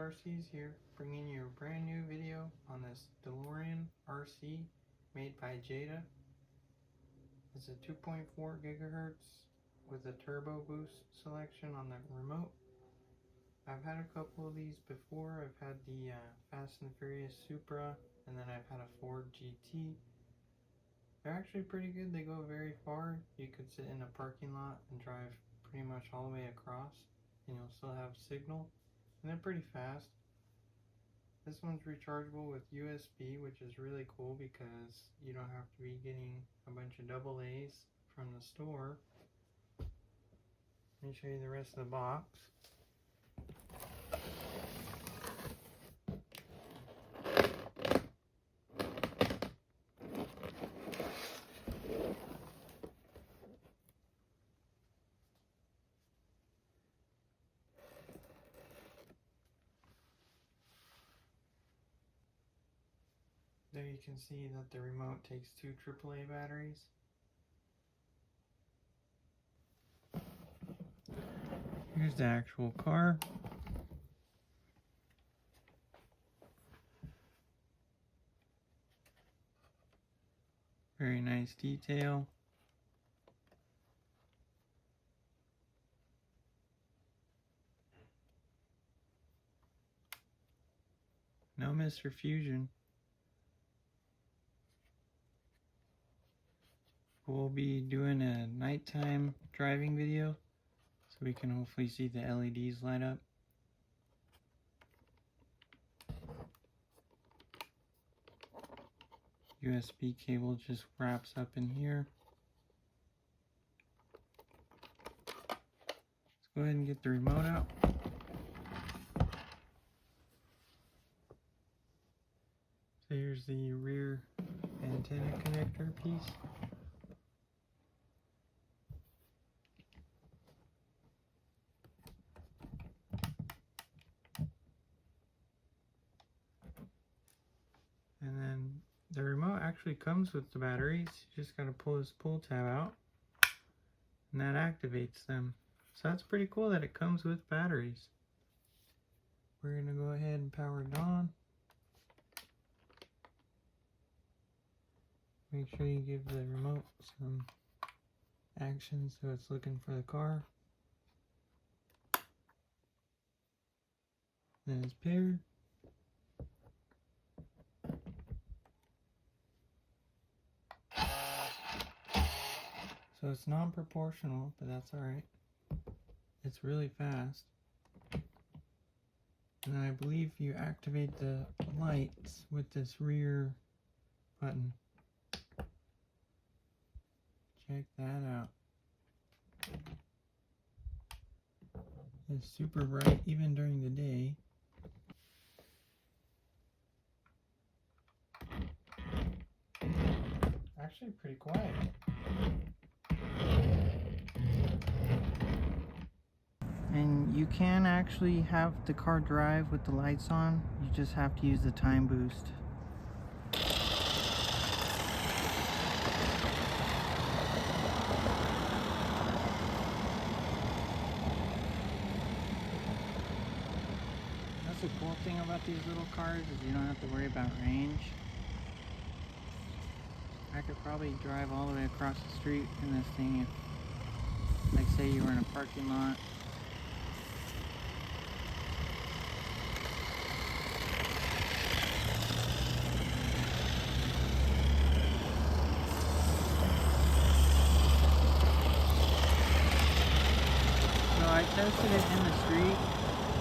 RC's here, bringing you a brand new video on this DeLorean RC made by Jada. It's a 2.4 gigahertz with a turbo boost selection on the remote. I've had a couple of these before. I've had the Fast and Furious Supra, and then I've had a Ford GT. They're actually pretty good. They go very far. You could sit in a parking lot and drive pretty much all the way across, and you'll still have signal. And they're pretty fast. This one's rechargeable with USB, which is really cool because you don't have to be getting a bunch of AA's from the store. Let me show you the rest of the box. There you can see that the remote takes 2 AAA batteries. Here's the actual car. Very nice detail. No Mr. Fusion. We'll be doing a nighttime driving video, so we can hopefully see the LEDs light up. USB cable just wraps up in here. Let's go ahead and get the remote out. So here's the rear antenna connector piece. And then the remote actually comes with the batteries. You just gotta pull this pull tab out and that activates them. So that's pretty cool that it comes with batteries. We're gonna go ahead and power it on. Make sure you give the remote some action so it's looking for the car. Then it's paired. So it's non-proportional, but that's alright. It's really fast. And then I believe you activate the lights with this rear button. Check that out. It's super bright even during the day. Actually pretty quiet. And you can actually have the car drive with the lights on. You just have to use the time boost. That's the cool thing about these little cars is you don't have to worry about range. I could probably drive all the way across the street in this thing if, like, say you were in a parking lot. So I tested it in the street,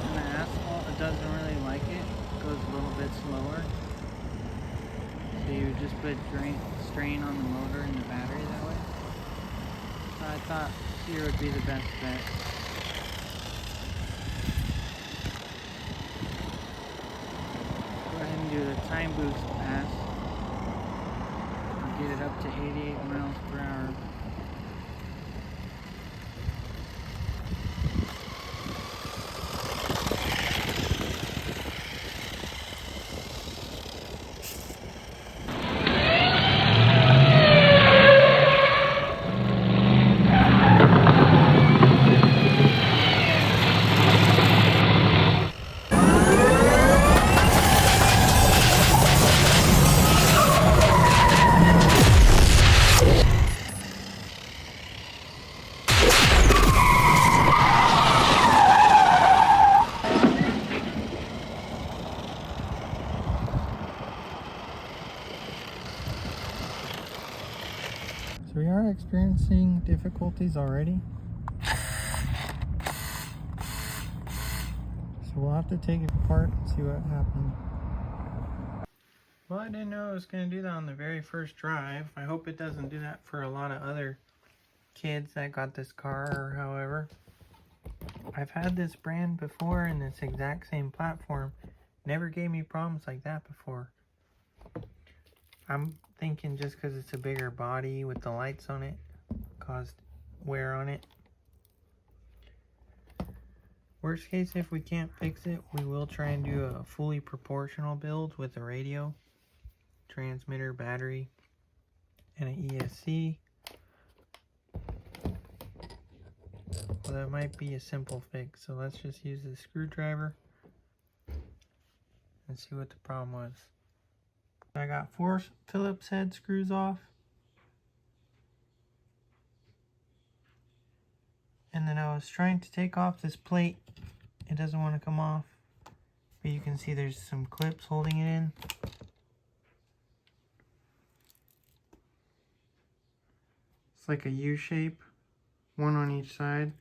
in the asphalt. It doesn't really like it. It goes a little bit slower. So you would just put strain on the motor and the battery that way. So I thought here would be the best bet. Go ahead and do the time boost pass. I'll get it up to 88 miles per hour. experiencing difficulties already. So we'll have to take it apart and see what happened. Well, I didn't know it was going to do that on the very first drive. I hope it doesn't do that for a lot of other kids that got this car or however. I've had this brand before in this exact same platform. Never gave me problems like that before. I'm thinking just because it's a bigger body with the lights on it caused wear on it. Worst case, if we can't fix it, we will try and do a fully proportional build with a radio, transmitter, battery, and an ESC. Well, that might be a simple fix, so let's just use the screwdriver and see what the problem was. I got 4 Phillips head screws off, and then I was trying to take off this plate. It doesn't want to come off, but you can see there's some clips holding it in. It's like a U shape, one on each side.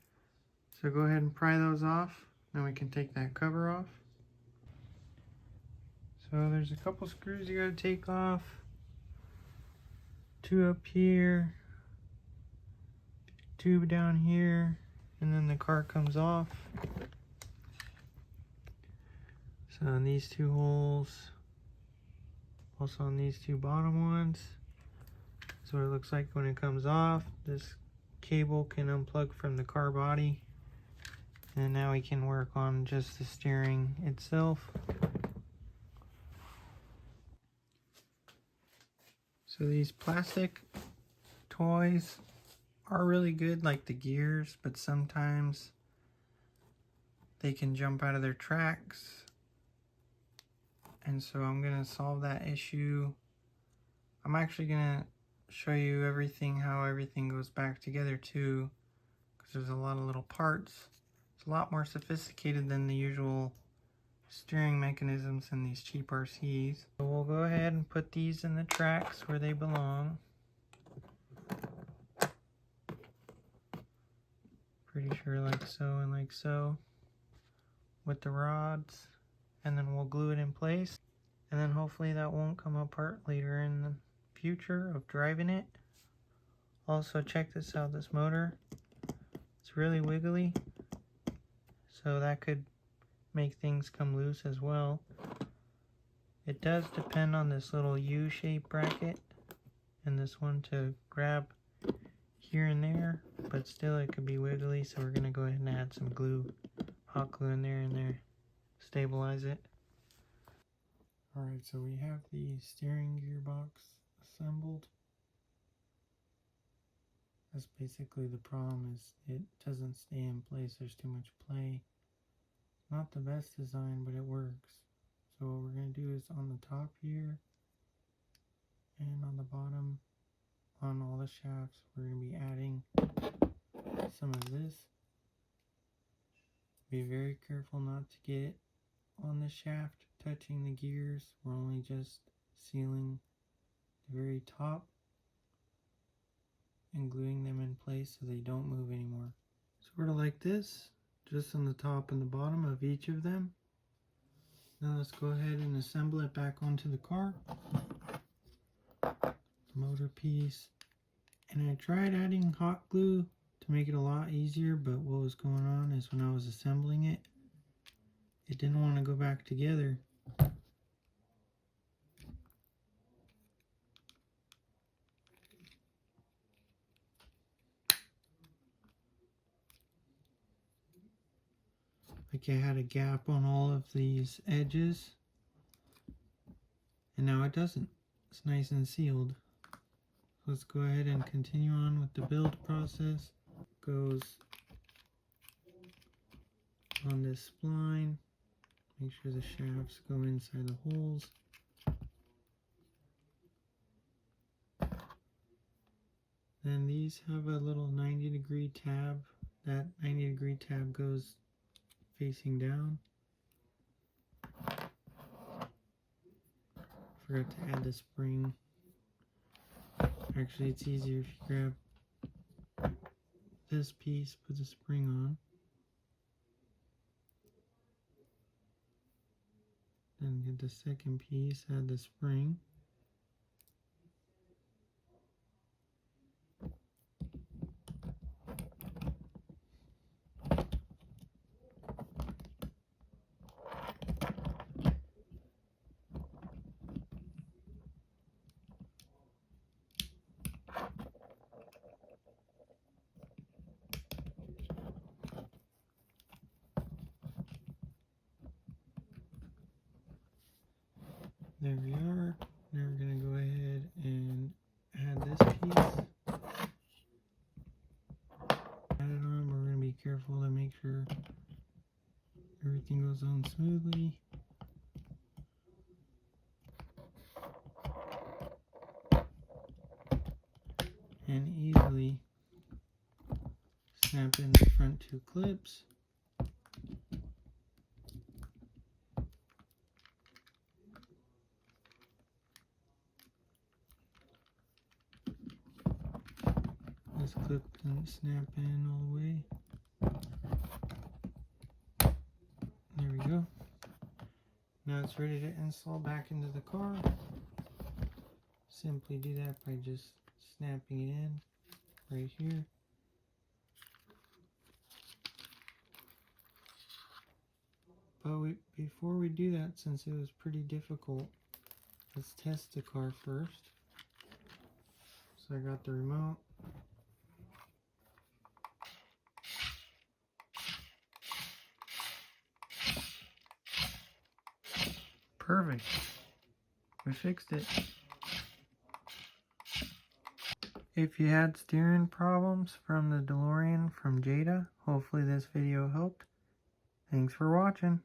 So go ahead and pry those off, then we can take that cover off. So there's a couple screws you gotta take off. 2 up here, 2 down here, and then the car comes off. So on these 2 holes, also on these 2 bottom ones. So it looks like when it comes off, this cable can unplug from the car body. And now we can work on just the steering itself. So these plastic toys are really good, like the gears, but sometimes they can jump out of their tracks. And so I'm gonna solve that issue. I'm actually gonna show you how everything goes back together too, because there's a lot of little parts. It's a lot more sophisticated than the usual steering mechanisms in these cheap RCs. So we'll go ahead and put these in the tracks where they belong. Pretty sure like so and like so with the rods, and then we'll glue it in place, and then hopefully that won't come apart later in the future of driving it. Also, check this out, this motor, it's really wiggly, so that could make things come loose as well. It does depend on this little U-shaped bracket and this one to grab here and there, but still it could be wiggly, so we're gonna go ahead and add some glue, hot glue in there, stabilize it. Alright, so we have the steering gearbox assembled. That's basically the problem, is it doesn't stay in place, there's too much play. Not the best design, but it works. So what we're going to do is on the top here and on the bottom, on all the shafts, we're going to be adding some of this. Be very careful not to get it on the shaft touching the gears. We're only just sealing the very top and gluing them in place so they don't move anymore. Sort of like this, just on the top and the bottom of each of them. Now let's go ahead and assemble it back onto the car. The motor piece. And I tried adding hot glue to make it a lot easier, but what was going on is when I was assembling it, it didn't want to go back together. Like I had a gap on all of these edges, and now it doesn't. It's nice and sealed. Let's go ahead and continue on with the build process. Goes on this spline. Make sure the shafts go inside the holes. Then these have a little 90-degree tab. That 90-degree tab goes facing down. Forgot to add the spring. Actually, it's easier if you grab this piece, put the spring on. Then get the second piece, add the spring. There we are. Now we're going to go ahead and add this piece. Add it on. We're going to be careful to make sure everything goes on smoothly. And easily snap in the front two clips. This clip doesn't snap in all the way. There we go. Now it's ready to install back into the car. Simply do that by just snapping it in right here. But before we do that, since it was pretty difficult, let's test the car first. So I got the remote. Perfect. We fixed it. If you had steering problems from the DeLorean from Jada, hopefully this video helped. Thanks for watching.